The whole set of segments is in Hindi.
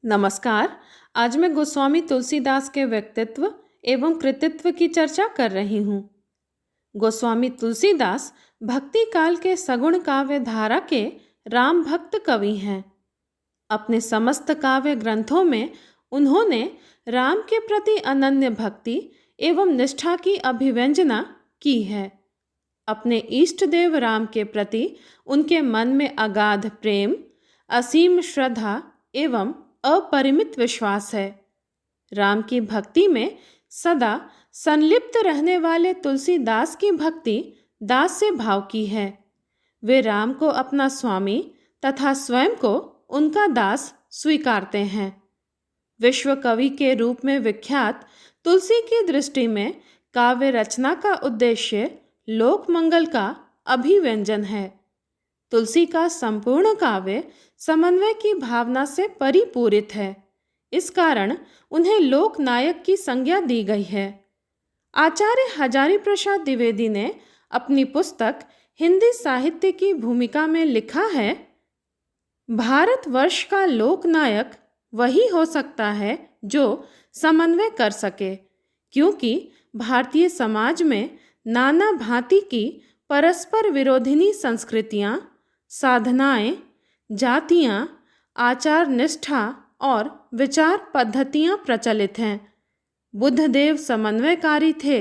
नमस्कार। आज मैं गोस्वामी तुलसीदास के व्यक्तित्व एवं कृतित्व की चर्चा कर रही हूँ। गोस्वामी तुलसीदास भक्ति काल के सगुण काव्य धारा के राम भक्त कवि हैं। अपने समस्त काव्य ग्रंथों में उन्होंने राम के प्रति अनन्य भक्ति एवं निष्ठा की अभिव्यंजना की है। अपने इष्ट देव राम के प्रति उनके मन में अगाध प्रेम, असीम श्रद्धा एवं अपरिमित विश्वास है। राम की भक्ति में सदा संलिप्त रहने वाले तुलसीदास की भक्ति दास्य भाव की है। वे राम को अपना स्वामी तथा स्वयं को उनका दास स्वीकारते हैं। विश्व कवि के रूप में विख्यात तुलसी की दृष्टि में काव्य रचना का उद्देश्य लोक मंगल का अभिव्यंजन है। तुलसी का संपूर्ण काव्य समन्वय की भावना से परिपूरित है। इस कारण उन्हें लोक नायक की संज्ञा दी गई है। आचार्य हजारी प्रसाद द्विवेदी ने अपनी पुस्तक हिंदी साहित्य की भूमिका में लिखा है, भारतवर्ष का लोक नायक वही हो सकता है जो समन्वय कर सके, क्योंकि भारतीय समाज में नाना भांति की परस्पर विरोधिनी संस्कृतियाँ, साधनाएं, जातियाँ, आचार निष्ठा और विचार पद्धतियाँ प्रचलित हैं। बुद्धदेव समन्वयकारी थे,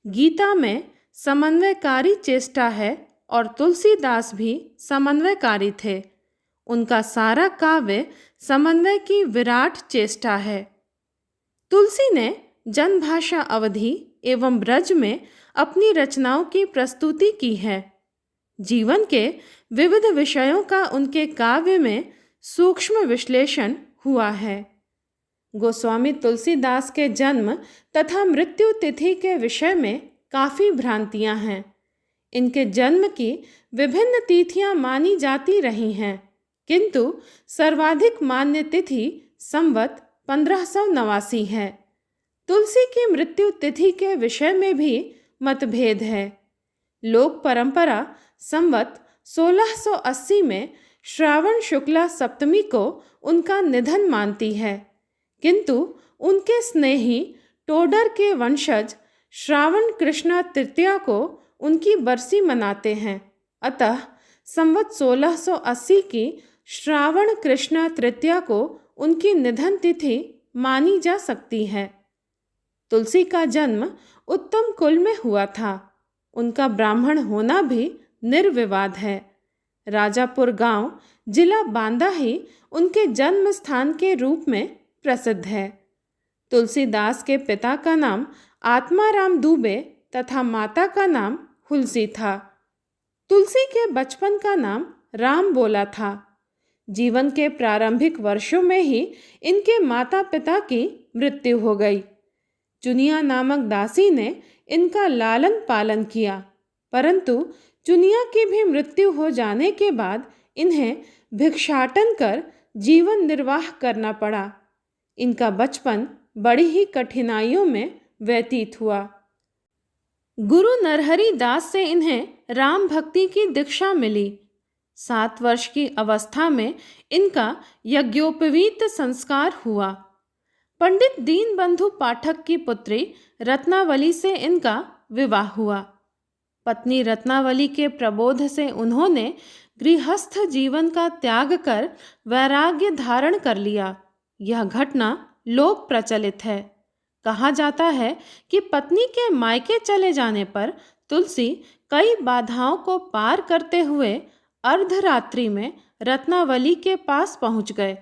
गीता में समन्वयकारी चेष्टा है और तुलसीदास भी समन्वयकारी थे। उनका सारा काव्य समन्वय की विराट चेष्टा है। तुलसी ने जनभाषा अवधी एवं ब्रज में अपनी रचनाओं की प्रस्तुति की है। जीवन के विविध विषयों का उनके काव्य में सूक्ष्म विश्लेषण हुआ है। गोस्वामी तुलसीदास के जन्म तथा मृत्यु तिथि के विषय में काफ़ी भ्रांतियां हैं। इनके जन्म की विभिन्न तिथियां मानी जाती रही हैं, किंतु सर्वाधिक मान्य तिथि संवत 1589 है। तुलसी की मृत्यु तिथि के विषय में भी मतभेद है। लोक परंपरा संवत 1680 में श्रावण शुक्ला सप्तमी को उनका निधन मानती है, किंतु उनके स्नेही टोडर के वंशज श्रावण कृष्णा तृतीया को उनकी बरसी मनाते हैं। अतः संवत 1680 की श्रावण कृष्णा तृतीया को उनकी निधन तिथि मानी जा सकती है। तुलसी का जन्म उत्तम कुल में हुआ था। उनका ब्राह्मण होना भी निर्विवाद है। राजापुर गांव, जिला बांदा ही उनके जन्म स्थान के रूप में प्रसिद्ध है। तुलसीदास के पिता का नाम आत्माराम दुबे तथा माता का नाम हुलसी था। तुलसी के बचपन का नाम राम बोला था। जीवन के प्रारंभिक वर्षों में ही इनके माता पिता की मृत्यु हो गई। चुनिया नामक दासी ने इनका लालन पालन किया, परंतु चुनिया की भी मृत्यु हो जाने के बाद इन्हें भिक्षाटन कर जीवन निर्वाह करना पड़ा। इनका बचपन बड़ी ही कठिनाइयों में व्यतीत हुआ। गुरु नरहरि दास से इन्हें राम भक्ति की दीक्षा मिली। 7 वर्ष की अवस्था में इनका यज्ञोपवीत संस्कार हुआ। पंडित दीनबंधु पाठक की पुत्री रत्नावली से इनका विवाह हुआ। पत्नी रत्नावली के प्रबोध से उन्होंने गृहस्थ जीवन का त्याग कर वैराग्य धारण कर लिया। यह घटना लोक प्रचलित है। कहा जाता है कि पत्नी के मायके चले जाने पर तुलसी कई बाधाओं को पार करते हुए अर्धरात्रि में रत्नावली के पास पहुंच गए।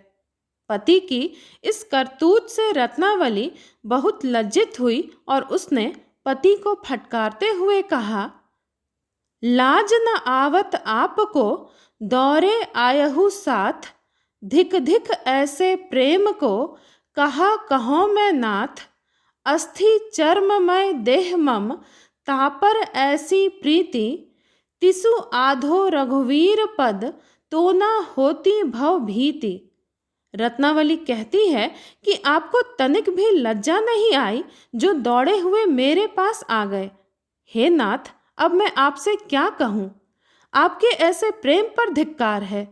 पति की इस करतूत से रत्नावली बहुत लज्जित हुई और उसने पति को फटकारते हुए कहा, लाज न आवत आपको दौरे आयहु साथ, धिक धिक ऐसे प्रेम को कहा कहो मैं नाथ, अस्थि चर्ममय देह मम तापर ऐसी प्रीति, तिसु आधो रघुवीर पद तो न होती भव भीति। रत्नावली कहती है कि आपको तनिक भी लज्जा नहीं आई जो दौड़े हुए मेरे पास आ गए। हे नाथ, अब मैं आपसे क्या कहूँ? आपके ऐसे प्रेम पर धिक्कार है।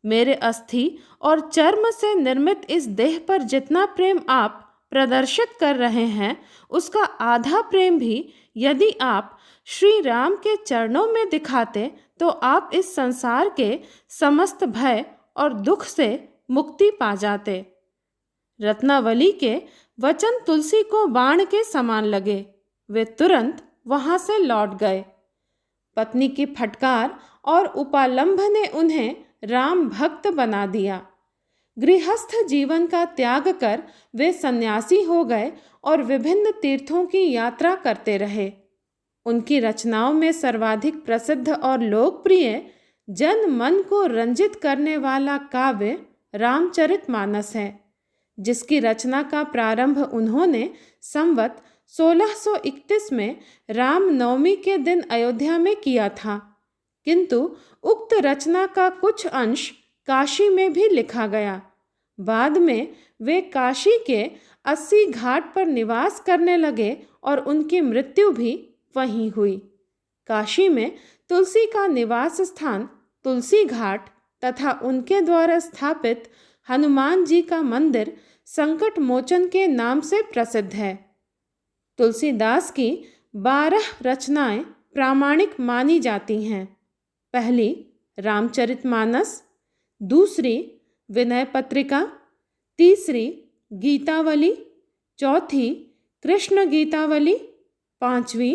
मेरे अस्थि और चर्म से निर्मित इस देह पर जितना प्रेम आप प्रदर्शित कर रहे हैं, उसका आधा प्रेम भी यदि आप श्री राम के चरणों में दिखाते तो आप इस संसार के समस्त भय और दुख से मुक्ति पा जाते। रत्नावली के वचन तुलसी को बाण के समान लगे। वे तुरंत वहां से लौट गए। पत्नी की फटकार और उपालंभ ने उन्हें राम भक्त बना दिया। गृहस्थ जीवन का त्याग कर वे सन्यासी हो गए और विभिन्न तीर्थों की यात्रा करते रहे। उनकी रचनाओं में सर्वाधिक प्रसिद्ध और लोकप्रिय, जन मन को रंजित करने वाला काव्य रामचरितमानस है, जिसकी रचना का प्रारंभ उन्होंने संवत 1631 में रामनवमी के दिन अयोध्या में किया था, किंतु उक्त रचना का कुछ अंश काशी में भी लिखा गया। बाद में वे काशी के 80 घाट पर निवास करने लगे और उनकी मृत्यु भी वहीं हुई। काशी में तुलसी का निवास स्थान तुलसी घाट तथा उनके द्वारा स्थापित हनुमान जी का मंदिर संकट मोचन के नाम से प्रसिद्ध है। तुलसीदास की 12 रचनाएं प्रामाणिक मानी जाती हैं। पहली रामचरितमानस, दूसरी विनय पत्रिका, तीसरी गीतावली, चौथी कृष्ण गीतावली, पांचवी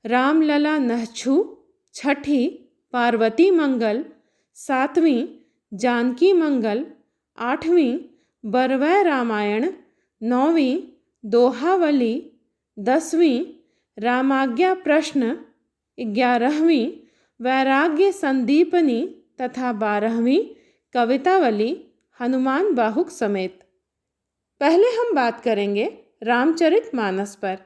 रामलला नहछु, छठी पार्वती मंगल, सातवीं जानकी मंगल, आठवीं बरवै रामायण, नौवीं दोहावली, 10वीं रामाज्ञा प्रश्न, 11वीं वैराग्य संदीपनी तथा 12वीं कवितावली हनुमान बाहुक समेत। पहले हम बात करेंगे रामचरितमानस पर।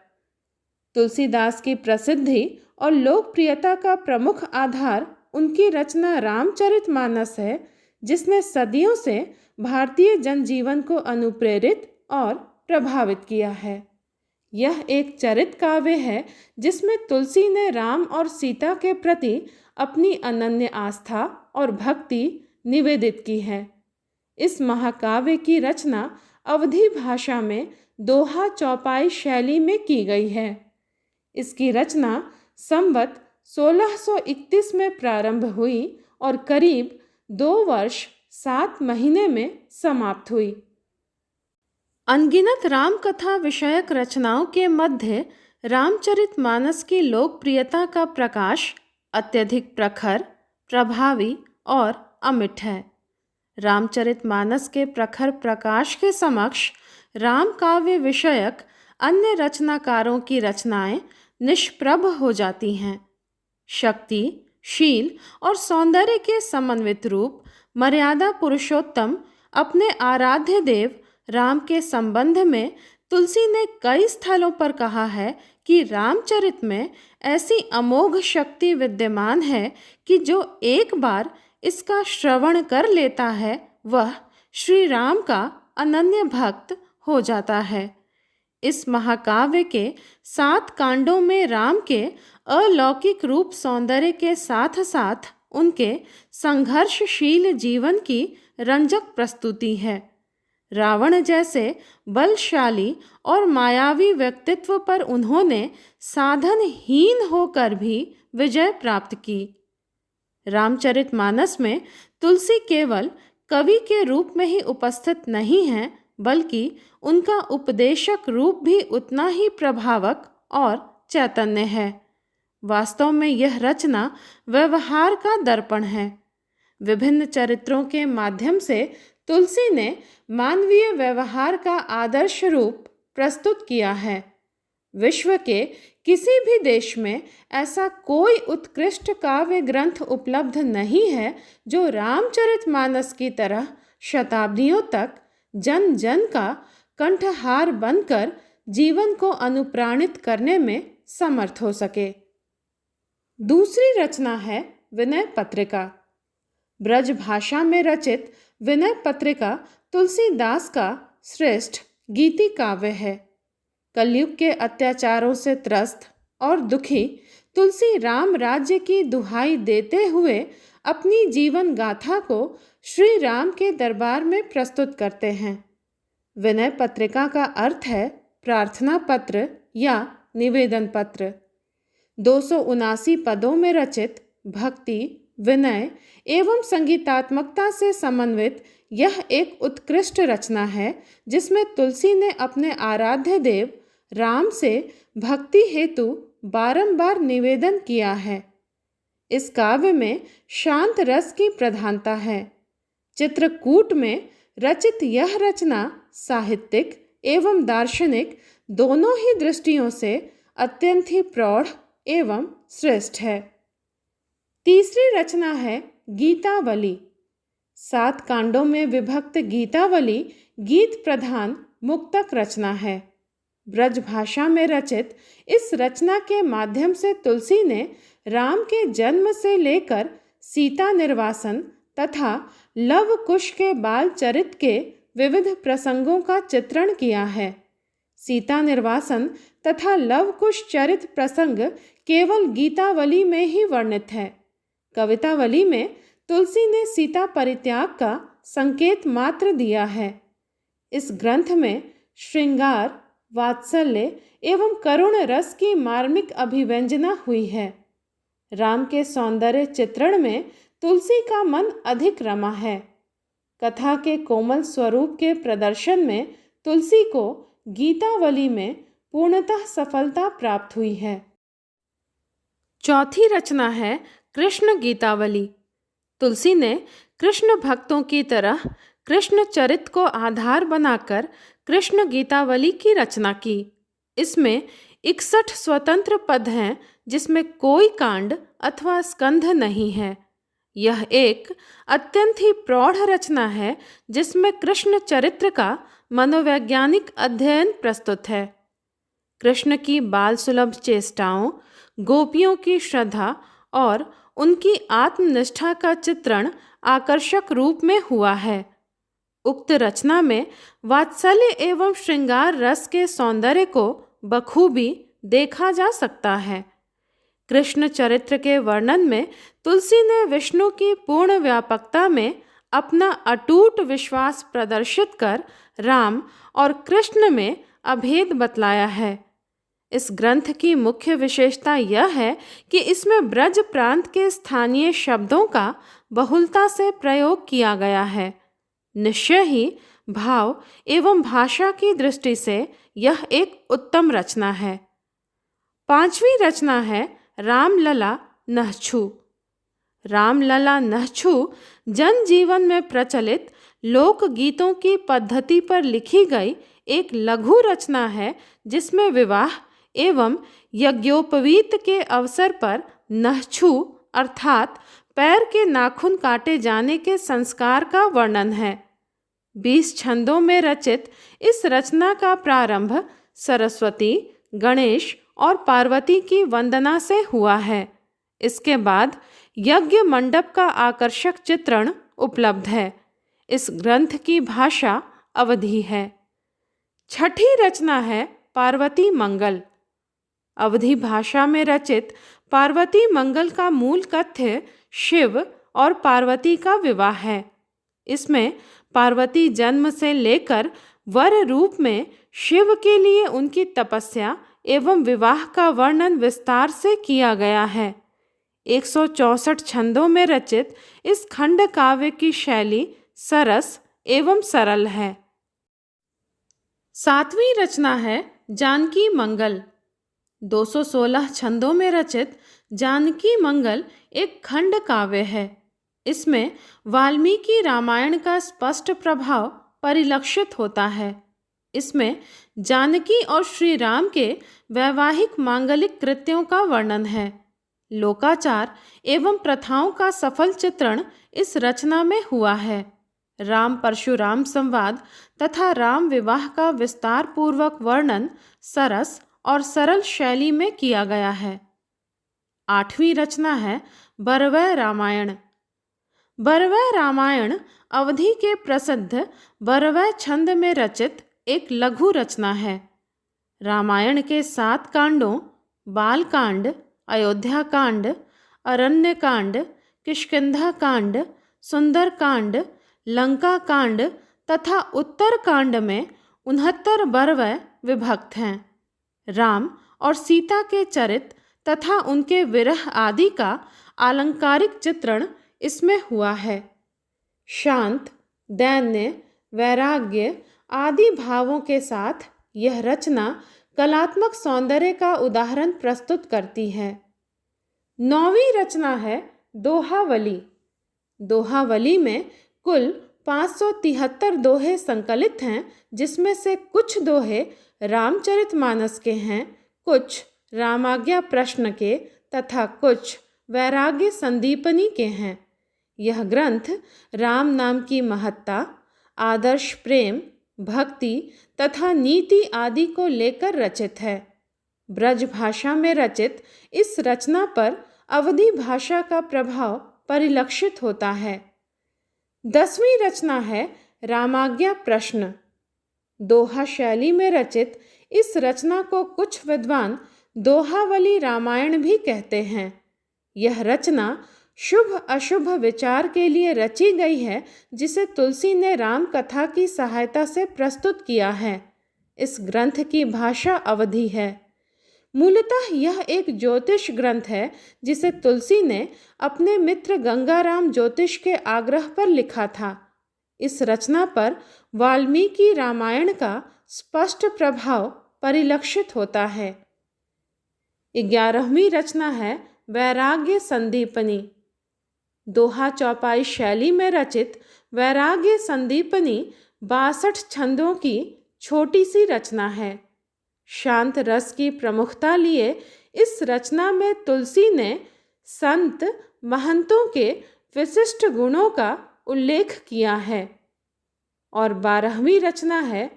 तुलसीदास की प्रसिद्धि और लोकप्रियता का प्रमुख आधार उनकी रचना रामचरितमानस है, जिसने सदियों से भारतीय जनजीवन को अनुप्रेरित और प्रभावित किया है। यह एक चरित काव्य है जिसमें तुलसी ने राम और सीता के प्रति अपनी अनन्य आस्था और भक्ति निवेदित की है। इस महाकाव्य की रचना अवधी भाषा में दोहा चौपाई शैली में की गई है। इसकी रचना संवत 1631 में प्रारंभ हुई और करीब 2 वर्ष 7 महीने में समाप्त हुई। अनगिनत राम कथा विषयक रचनाओं के मध्य रामचरितमानस की लोकप्रियता का प्रकाश अत्यधिक प्रखर, प्रभावी और अमिट है। रामचरितमानस के प्रखर प्रकाश के समक्ष राम काव्य विषयक अन्य रचनाकारों की रचनाएं निष्प्रभ हो जाती हैं। शक्ति, शील और सौंदर्य के समन्वित रूप मर्यादा पुरुषोत्तम अपने आराध्य देव राम के संबंध में तुलसी ने कई स्थलों पर कहा है कि रामचरित में ऐसी अमोघ शक्ति विद्यमान है कि जो एक बार इसका श्रवण कर लेता है वह श्री राम का अनन्य भक्त हो जाता है। इस महाकाव्य के 7 कांडों में राम के अलौकिक रूप सौंदर्य के साथ साथ उनके संघर्षशील जीवन की रंजक प्रस्तुति है। रावण जैसे बलशाली और मायावी व्यक्तित्व पर उन्होंने साधनहीन होकर भी विजय प्राप्त की। रामचरितमानस में तुलसी केवल कवि के रूप में ही उपस्थित नहीं है, बल्कि उनका उपदेशक रूप भी उतना ही प्रभावक और चैतन्य है। वास्तव में यह रचना व्यवहार का दर्पण है। विभिन्न चरित्रों के माध्यम से तुलसी ने मानवीय व्यवहार का आदर्श रूप प्रस्तुत किया है। विश्व के किसी भी देश में ऐसा कोई उत्कृष्ट काव्य ग्रंथ उपलब्ध नहीं है जो रामचरितमानस की तरह शताब्दियों तक जन जन का कंठहार बनकर जीवन को अनुप्राणित करने में समर्थ हो सके। दूसरी रचना है विनय पत्रिका। ब्रज भाषा में रचित विनय पत्रिका तुलसीदास का श्रेष्ठ गीति काव्य है। कलयुग के अत्याचारों से त्रस्त और दुखी तुलसी राम राज्य की दुहाई देते हुए अपनी जीवन गाथा को श्री राम के दरबार में प्रस्तुत करते हैं। विनय पत्रिका का अर्थ है प्रार्थना पत्र या निवेदन पत्र। 279 पदों में रचित भक्ति, विनय एवं संगीतात्मकता से समन्वित यह एक उत्कृष्ट रचना है, जिसमें तुलसी ने अपने आराध्य देव राम से भक्ति हेतु बारंबार निवेदन किया है। इस काव्य में शांत रस की प्रधानता है। चित्रकूट में रचित यह रचना साहित्यिक एवं दार्शनिक दोनों ही दृष्टियों से अत्यंत ही प्रौढ़ एवं श्रेष्ठ है। तीसरी रचना है गीतावली। 7 कांडों में विभक्त गीतावली गीत प्रधान मुक्तक रचना है। ब्रज भाषा में रचित इस रचना के माध्यम से तुलसी ने राम के जन्म से लेकर सीता निर्वासन तथा लव कुश के बाल चरित के विविध प्रसंगों का चित्रण किया है। सीता निर्वासन तथा लव कुश चरित प्रसंग केवल गीतावली में ही वर्णित है। कवितावली में तुलसी ने सीता परित्याग का संकेत मात्र दिया है। इस ग्रंथ में श्रृंगार, वात्सल्य एवं करुण रस की मार्मिक अभिव्यंजना हुई है। राम के सौंदर्य चित्रण में तुलसी का मन अधिक रमा है। कथा के कोमल स्वरूप के प्रदर्शन में तुलसी को गीतावली में पूर्णतः सफलता प्राप्त हुई है। चौथी रचना है कृष्ण गीतावली। तुलसी ने कृष्ण भक्तों की तरह कृष्ण चरित को आधार बनाकर कृष्ण गीतावली की रचना की। इसमें 61 स्वतंत्र पद हैं, जिसमें कोई कांड अथवा स्कंध नहीं है। यह एक अत्यंत ही प्रौढ़ रचना है, जिसमें कृष्ण चरित्र का मनोवैज्ञानिक अध्ययन प्रस्तुत है। कृष्ण की बाल सुलभ चेष्टाओं, गोपियों की श्रद्धा और उनकी आत्मनिष्ठा का चित्रण आकर्षक रूप में हुआ है। उक्त रचना में वात्सल्य एवं श्रृंगार रस के सौंदर्य को बखूबी देखा जा सकता है। कृष्ण चरित्र के वर्णन में तुलसी ने विष्णु की पूर्ण व्यापकता में अपना अटूट विश्वास प्रदर्शित कर राम और कृष्ण में अभेद बतलाया है। इस ग्रंथ की मुख्य विशेषता यह है कि इसमें ब्रज प्रांत के स्थानीय शब्दों का बहुलता से प्रयोग किया गया है। निश्चय ही भाव एवं भाषा की दृष्टि से यह एक उत्तम रचना है। पांचवी रचना है रामलला नहछु। रामलला नहछु जनजीवन में प्रचलित लोकगीतों की पद्धति पर लिखी गई एक लघु रचना है, जिसमें विवाह एवं यज्ञोपवीत के अवसर पर नहछु अर्थात पैर के नाखून काटे जाने के संस्कार का वर्णन है। 20 छंदों में रचित इस रचना का प्रारंभ सरस्वती, गणेश और पार्वती की वंदना से हुआ है। इसके बाद यज्ञ मंडप का आकर्षक चित्रण उपलब्ध है। इस ग्रंथ की भाषा अवधी है। छठी रचना है पार्वती मंगल। अवधी भाषा में रचित पार्वती मंगल का मूल कथ्य शिव और पार्वती का विवाह है। इसमें पार्वती जन्म से लेकर वर रूप में शिव के लिए उनकी तपस्या एवं विवाह का वर्णन विस्तार से किया गया है। 164 छंदों में रचित इस खंड काव्य की शैली सरस एवं सरल है। सातवीं रचना है जानकी मंगल। 216 छंदों में रचित जानकी मंगल एक खंड काव्य है। इसमें वाल्मीकि रामायण का स्पष्ट प्रभाव परिलक्षित होता है। इसमें जानकी और श्री राम के वैवाहिक मांगलिक कृत्यों का वर्णन है। लोकाचार एवं प्रथाओं का सफल चित्रण इस रचना में हुआ है। राम परशुराम संवाद तथा राम विवाह का विस्तार पूर्वक वर्णन सरस और सरल शैली में किया गया है। आठवीं रचना है बरवै रामायण। बरवै रामायण अवधि के प्रसिद्ध बरवै छंद में रचित एक लघु रचना है। रामायण के 7 कांडों बाल कांड, अयोध्या कांड, अरण्य कांड, किष्किंधा कांड सुंदरकांड, लंका कांड तथा उत्तरकांड में 69 पर्व विभक्त हैं। राम और सीता के चरित्र तथा उनके विरह आदि का आलंकारिक चित्रण इसमें हुआ है। शांत, दैन्य, वैराग्य आदि भावों के साथ यह रचना कलात्मक सौंदर्य का उदाहरण प्रस्तुत करती है। 9वीं रचना है दोहावली। दोहावली में कुल 573 दोहे संकलित हैं, जिसमें से कुछ दोहे रामचरितमानस के हैं, कुछ रामाज्ञा प्रश्न के तथा कुछ वैराग्य संदीपनी के हैं। यह ग्रंथ राम नाम की महत्ता, आदर्श प्रेम, भक्ति तथा नीति आदि को लेकर रचित है। ब्रज भाषा में रचित इस रचना पर अवधी भाषा का प्रभाव परिलक्षित होता है। 10वीं रचना है रामाज्ञा प्रश्न। दोहा शैली में रचित इस रचना को कुछ विद्वान दोहावली रामायण भी कहते हैं। यह रचना शुभ अशुभ विचार के लिए रची गई है, जिसे तुलसी ने राम कथा की सहायता से प्रस्तुत किया है। इस ग्रंथ की भाषा अवधी है। मूलतः यह एक ज्योतिष ग्रंथ है, जिसे तुलसी ने अपने मित्र गंगाराम ज्योतिष के आग्रह पर लिखा था। इस रचना पर वाल्मीकि रामायण का स्पष्ट प्रभाव परिलक्षित होता है। 11वीं रचना है वैराग्य संदीपनी। दोहा चौपाई शैली में रचित वैराग्य संदीपनी 62 छंदों की छोटी सी रचना है। शांत रस की प्रमुखता लिए इस रचना में तुलसी ने संत महंतों के विशिष्ट गुणों का उल्लेख किया है। और 12वीं रचना है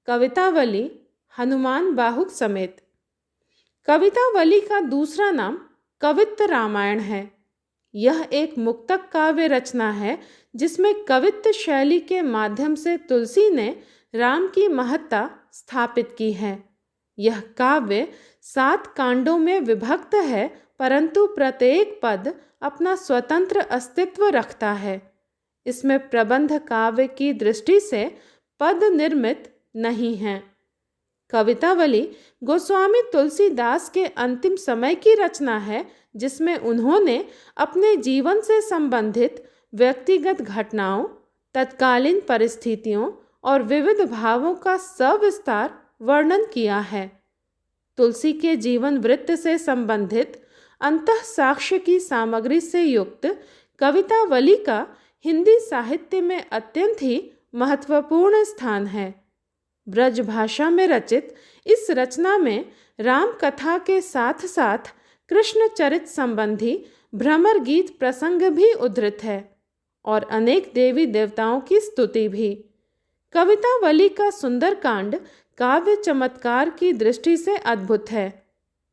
कवितावली हनुमान बाहुक समेत। कवितावली का दूसरा नाम कवित्त रामायण है। यह एक मुक्तक काव्य रचना है, जिसमें कवित्त शैली के माध्यम से तुलसी ने राम की महत्ता स्थापित की है। यह काव्य 7 कांडों में विभक्त है, परंतु प्रत्येक पद अपना स्वतंत्र अस्तित्व रखता है। इसमें प्रबंध काव्य की दृष्टि से पद निर्मित नहीं हैं। कवितावली गोस्वामी तुलसीदास के अंतिम समय की रचना है, जिसमें उन्होंने अपने जीवन से संबंधित व्यक्तिगत घटनाओं, तत्कालीन परिस्थितियों और विविध भावों का सविस्तार वर्णन किया है। तुलसी के जीवन वृत्त से संबंधित अंतः साक्ष्य की सामग्री से युक्त कवितावली का हिंदी साहित्य में अत्यंत ही महत्वपूर्ण स्थान है। ब्रज भाषा में रचित इस रचना में राम कथा के साथ साथ कृष्ण चरित संबंधी भ्रमर गीत प्रसंग भी उद्धृत है और अनेक देवी देवताओं की स्तुति भी। कवितावली का सुंदरकांड काव्य चमत्कार की दृष्टि से अद्भुत है।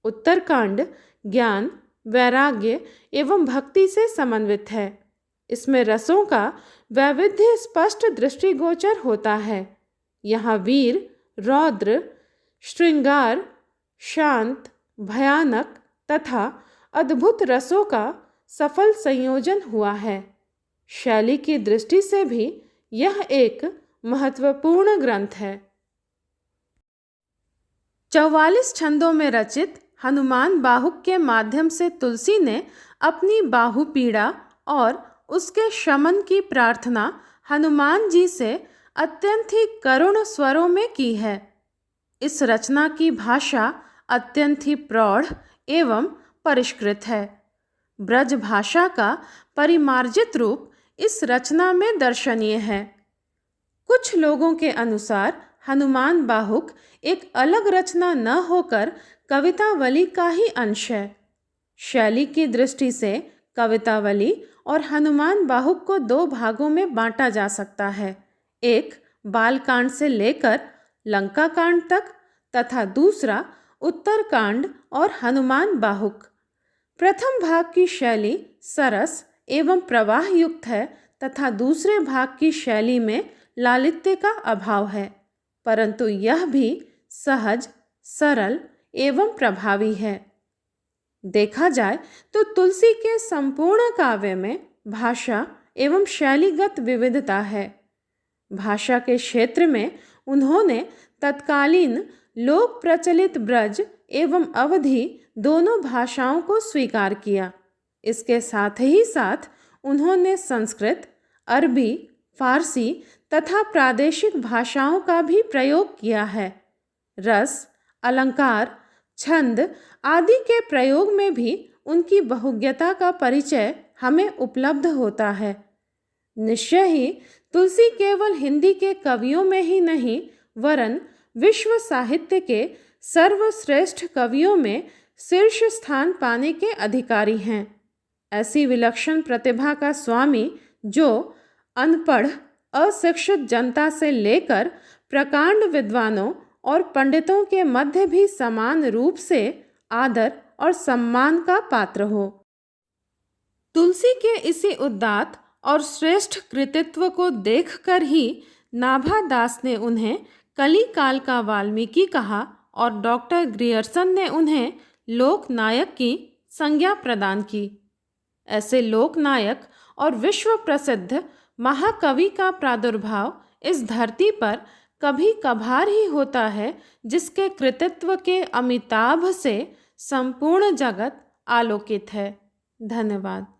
उत्तरकांड ज्ञान, वैराग्य एवं भक्ति से समन्वित है। इसमें रसों का वैविध्य स्पष्ट दृष्टिगोचर होता है। यहाँ वीर, रौद्र, श्रृंगार, शांत, भयानक तथा अद्भुत रसों का सफल संयोजन हुआ है। शैली की दृष्टि से भी यह एक महत्वपूर्ण ग्रंथ है। 44 छंदों में रचित हनुमान बाहुक के माध्यम से तुलसी ने अपनी बाहु पीड़ा और उसके शमन की प्रार्थना हनुमान जी से अत्यंत ही करुण स्वरों में की है। इस रचना की भाषा अत्यंत ही प्रौढ़ एवं परिष्कृत है। ब्रज भाषा का परिमार्जित रूप इस रचना में दर्शनीय है। कुछ लोगों के अनुसार हनुमान बाहुक एक अलग रचना न होकर कवितावली का ही अंश है। शैली की दृष्टि से कवितावली और हनुमान बाहुक को 2 भागों में बांटा जा सकता है। एक बालकांड से लेकर लंका कांड तक तथा दूसरा उत्तरकांड और हनुमान बाहुक। प्रथम भाग की शैली सरस एवं प्रवाह युक्त है तथा दूसरे भाग की शैली में लालित्य का अभाव है, परंतु यह भी सहज, सरल एवं प्रभावी है। देखा जाए तो तुलसी के संपूर्ण काव्य में भाषा एवं शैलीगत विविधता है। भाषा के क्षेत्र में उन्होंने तत्कालीन लोक प्रचलित ब्रज एवं अवधी दोनों भाषाओं को स्वीकार किया। इसके साथ ही साथ उन्होंने संस्कृत, अरबी, फारसी तथा प्रादेशिक भाषाओं का भी प्रयोग किया है। रस, अलंकार, छंद आदि के प्रयोग में भी उनकी बहुज्ञता का परिचय हमें उपलब्ध होता है। निश्चय ही तुलसी केवल हिंदी के कवियों में ही नहीं वरन विश्व साहित्य के सर्वश्रेष्ठ कवियों में शीर्ष स्थान पाने के अधिकारी हैं। ऐसी विलक्षण प्रतिभा का स्वामी जो अनपढ़ अशिक्षित जनता से लेकर प्रकांड विद्वानों और पंडितों के मध्य भी समान रूप से आदर और सम्मान का पात्र हो। तुलसी के इसी उदात्त और श्रेष्ठ कृतित्व को देखकर ही नाभा दास ने उन्हें कली काल का वाल्मीकि कहा और डॉक्टर ग्रियर्सन ने उन्हें लोकनायक की संज्ञा प्रदान की। ऐसे लोकनायक और विश्व प्रसिद्ध महाकवि का प्रादुर्भाव इस धरती पर कभी कभार ही होता है, जिसके कृतित्व के अमिताभ से संपूर्ण जगत आलोकित है। धन्यवाद।